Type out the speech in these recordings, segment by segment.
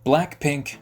Blackpink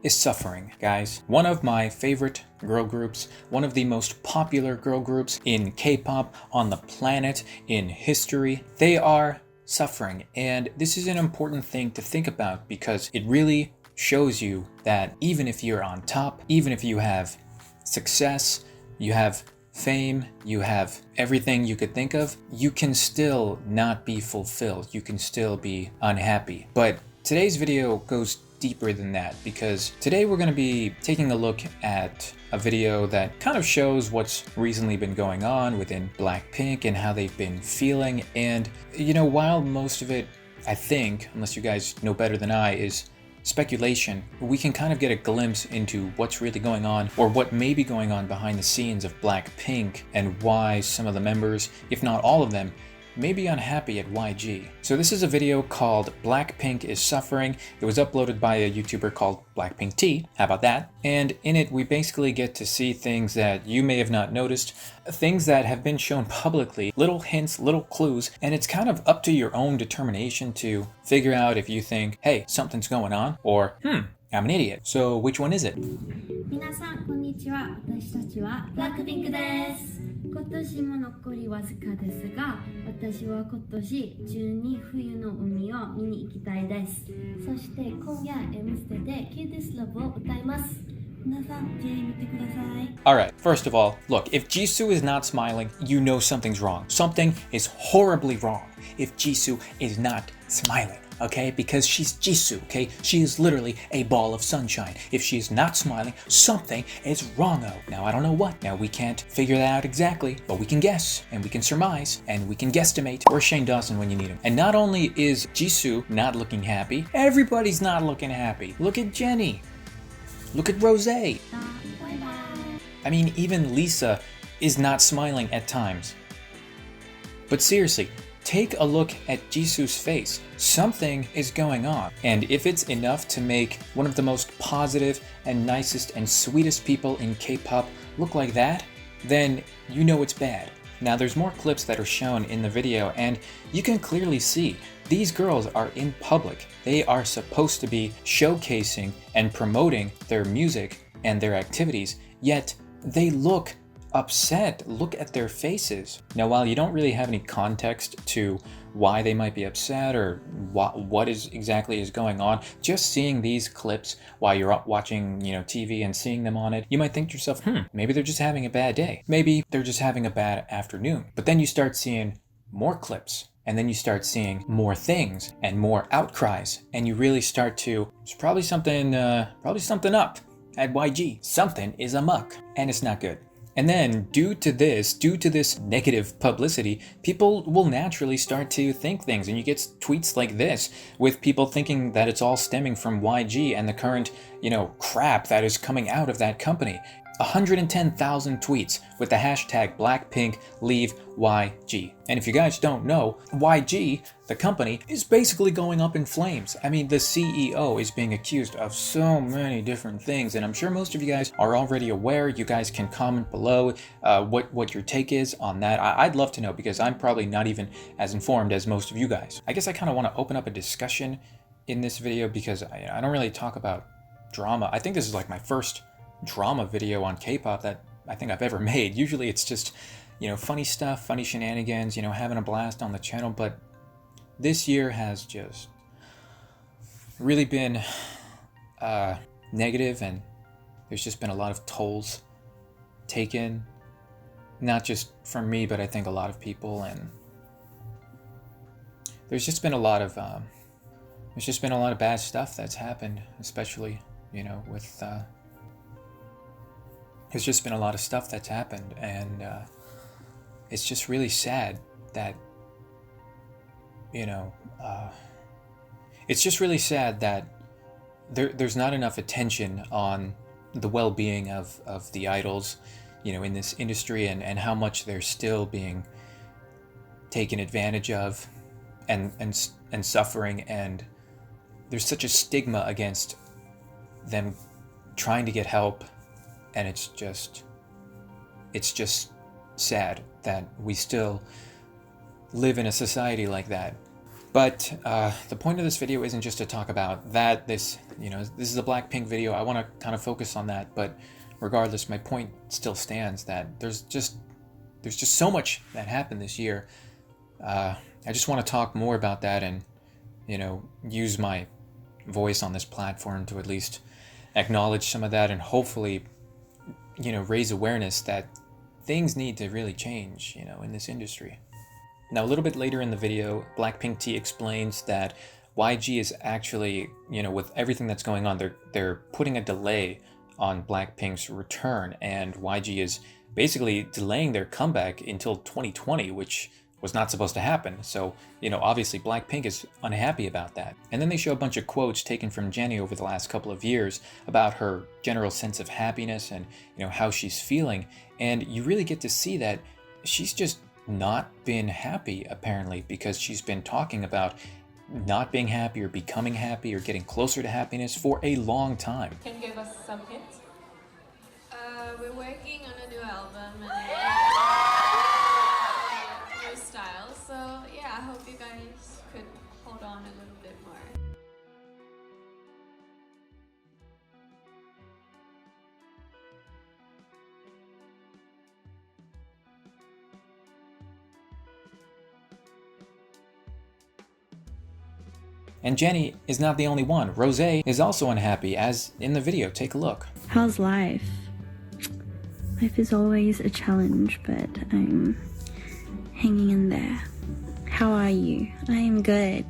is suffering, guys. One of my favorite girl groups, one of the most popular girl groups in K-pop on the planet, in history. They are suffering, and this is an important thing to think about because it really shows you that even if you're on top, even if you have success, you have fame, you have everything you could think of, you can still not be fulfilled. You can still be unhappy. But today's video goes deeper than that because today we're going to be taking a look at a video that kind of shows what's recently been going on within Blackpink and how they've been feeling. And you know, while most of it, I think, unless you guys know better than I, is speculation, we can kind of get a glimpse into what's really going on or what may be going on behind the scenes of Blackpink and why some of the members, if not all of them, may be unhappy at YG. So this is a video called Blackpink is Suffering. It was uploaded by a YouTuber called Blackpink Tea. How about that? And in it, we basically get to see things that you may have not noticed, things that have been shown publicly, little hints, little clues, and it's kind of up to your own determination to figure out if you think, hey, something's going on, or, I'm an idiot. So which one is it? 皆さんこんにちは。私たちはブラックピンクです。今年も残りわずかですが、私は今年中に冬の海を見に行きたいです。そして今夜 M ステで Kid This Love を歌います。皆さんぜひ見てください。Alright, first of all, look, if Jisoo is not smiling, you know something's wrong. Something is horribly wrong if Jisoo is not smiling. Okay, because she's Jisoo, okay? She is literally a ball of sunshine. If she is not smiling, something is wrong-o. Now, I don't know what. Now, we can't figure that out exactly, but we can guess, and we can surmise, and we can guesstimate. Or Shane Dawson when you need him. And not only is Jisoo not looking happy, everybody's not looking happy. Look at Jennie. Look at Rosé. I mean, even Lisa is not smiling at times. But seriously, take a look at Jisoo's face. Something is going on. And if it's enough to make one of the most positive and nicest and sweetest people in K-pop look like that, then you know it's bad. Now there's more clips that are shown in the video and you can clearly see these girls are in public. They are supposed to be showcasing and promoting their music and their activities, yet they look upset. Look at their faces. Now, while you don't really have any context to why they might be upset or what is exactly is going on, just seeing these clips while you're watching, TV and seeing them on it, you might think to yourself, maybe they're just having a bad day. Maybe they're just having a bad afternoon. But then you start seeing more clips, and then you start seeing more things and more outcries, and you really start to, there's probably something up at YG. Something is amok, and it's not good. And then due to this negative publicity, people will naturally start to think things, and you get tweets like this with people thinking that it's all stemming from YG and the current, crap that is coming out of that company. 110,000 tweets with the hashtag Blackpink Leave YG. And if you guys don't know, YG, the company, is basically going up in flames. I mean, the CEO is being accused of so many different things, and I'm sure most of you guys are already aware. You guys can comment below what your take is on that. I'd love to know because I'm probably not even as informed as most of you guys. I guess I kind of want to open up a discussion in this video because I don't really talk about drama. I think this is like my first drama video on K-pop that I think I've ever made. Usually it's just, funny stuff, funny shenanigans, having a blast on the channel, but this year has just really been negative, and there's just been a lot of tolls taken, not just from me, but I think a lot of people, and there's just been a lot of bad stuff that's happened, especially, with there's just been a lot of stuff that's happened, and it's just really sad that, it's just really sad that there's not enough attention on the well-being of the idols, in this industry, and how much they're still being taken advantage of and suffering, and there's such a stigma against them trying to get help, and it's just sad that we still live in a society like that. But the point of this video isn't just to talk about that. This is a Blackpink video. I want to kind of focus on that. But regardless, my point still stands that there's just so much that happened this year. I just want to talk more about that and, use my voice on this platform to at least acknowledge some of that and hopefully, raise awareness that things need to really change, in this industry. Now, a little bit later in the video, Blackpink Tea explains that YG is actually, with everything that's going on, they're putting a delay on Blackpink's return, and YG is basically delaying their comeback until 2020, which was not supposed to happen. So, obviously Blackpink is unhappy about that. And then they show a bunch of quotes taken from Jennie over the last couple of years about her general sense of happiness and, how she's feeling. And you really get to see that she's just not been happy, apparently, because she's been talking about not being happy or becoming happy or getting closer to happiness for a long time. Can you give us some hints? We're working on a new album and a new style, so yeah, I hope you guys could hold on a little bit more. And Jennie is not the only one. Rosé is also unhappy, as in the video. Take a look. How's life? Life is always a challenge, but I'm hanging in there. How are you? I am good.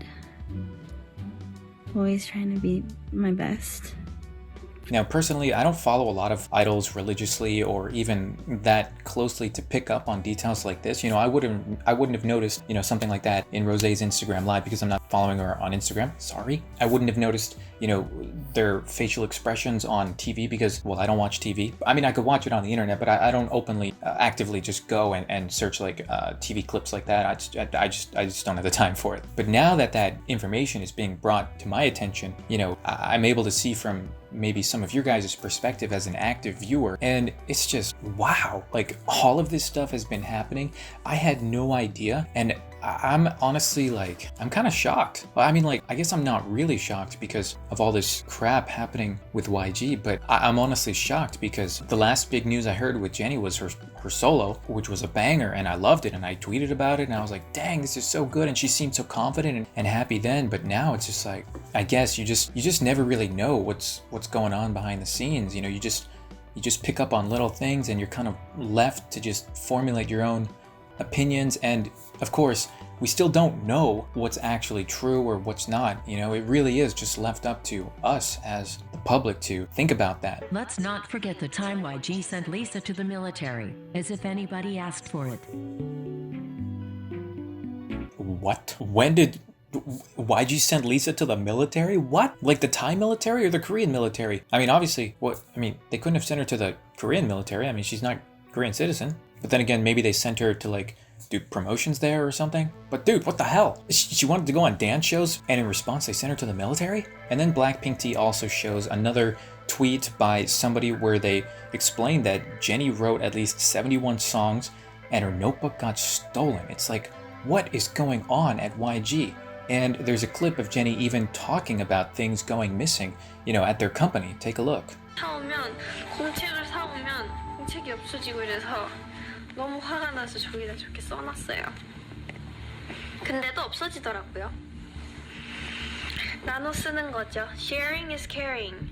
Always trying to be my best. Now, personally, I don't follow a lot of idols religiously or even that closely to pick up on details like this. I wouldn't have noticed, something like that in Rosé's Instagram live because I'm not following her on Instagram. Sorry. I wouldn't have noticed, their facial expressions on TV because, well, I don't watch TV. I mean, I could watch it on the internet, but I don't openly, actively just go and search like TV clips like that. I just don't have the time for it. But now that information is being brought to my attention, I'm able to see from maybe some of your guys' perspective as an active viewer, and it's just wow, like all of this stuff has been happening. I had no idea, and I'm honestly I'm kind of shocked. Well, I mean, I guess I'm not really shocked because of all this crap happening with YG, but I'm honestly shocked because the last big news I heard with Jennie was her solo, which was a banger, and I loved it, and I tweeted about it, and I was like, dang, this is so good, and she seemed so confident and happy then, but now it's just I guess you just never really know what's going on behind the scenes. You just pick up on little things and you're kind of left to just formulate your own opinions, and of course we still don't know what's actually true or what's not. It really is just left up to us as the public to think about that. Let's not forget the time YG sent Lisa to the military, as if anybody asked for it. What? When did YG send Lisa to the military? What? Like the Thai military or the Korean military? I mean, obviously, they couldn't have sent her to the Korean military. I mean, she's not a Korean citizen. But then again, maybe they sent her to do promotions there or something. But dude, what the hell? She wanted to go on dance shows, and in response they sent her to the military? And then Blackpink Tea also shows another tweet by somebody where they explained that Jennie wrote at least 71 songs and her notebook got stolen. It's like, what is going on at YG? And there's a clip of Jennie even talking about things going missing, at their company. Take a look. 사오면 공책을 사오면 공책이 없어지고 이래서 너무 화가 나서 저기다 저렇게 써놨어요. 근데도 없어지더라고요. 나눠 쓰는 거죠. Sharing is caring.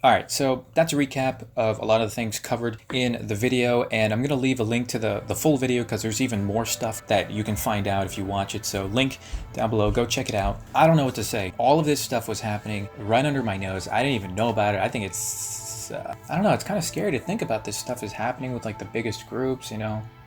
Alright, so that's a recap of a lot of the things covered in the video, and I'm going to leave a link to the full video because there's even more stuff that you can find out if you watch it, so link down below, go check it out. I don't know what to say. All of this stuff was happening right under my nose. I didn't even know about it. I think it's, I don't know, it's kind of scary to think about this stuff is happening with the biggest groups,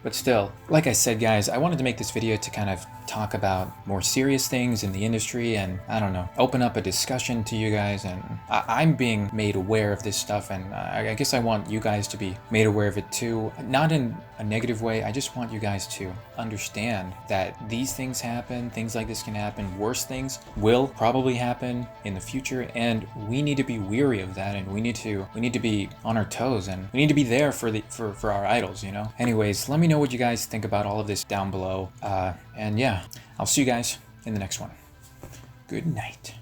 But still, like I said, guys, I wanted to make this video to kind of talk about more serious things in the industry and, I don't know, open up a discussion to you guys. And I'm being made aware of this stuff, and I guess I want you guys to be made aware of it too. Not in a negative way. I just want you guys to understand that these things happen, things like this can happen, worse things will probably happen in the future, and we need to be weary of that, and we need to be on our toes, and we need to be there for our idols, you know? Anyways, let me know what you guys think about all of this down below. And yeah, I'll see you guys in the next one. Good night.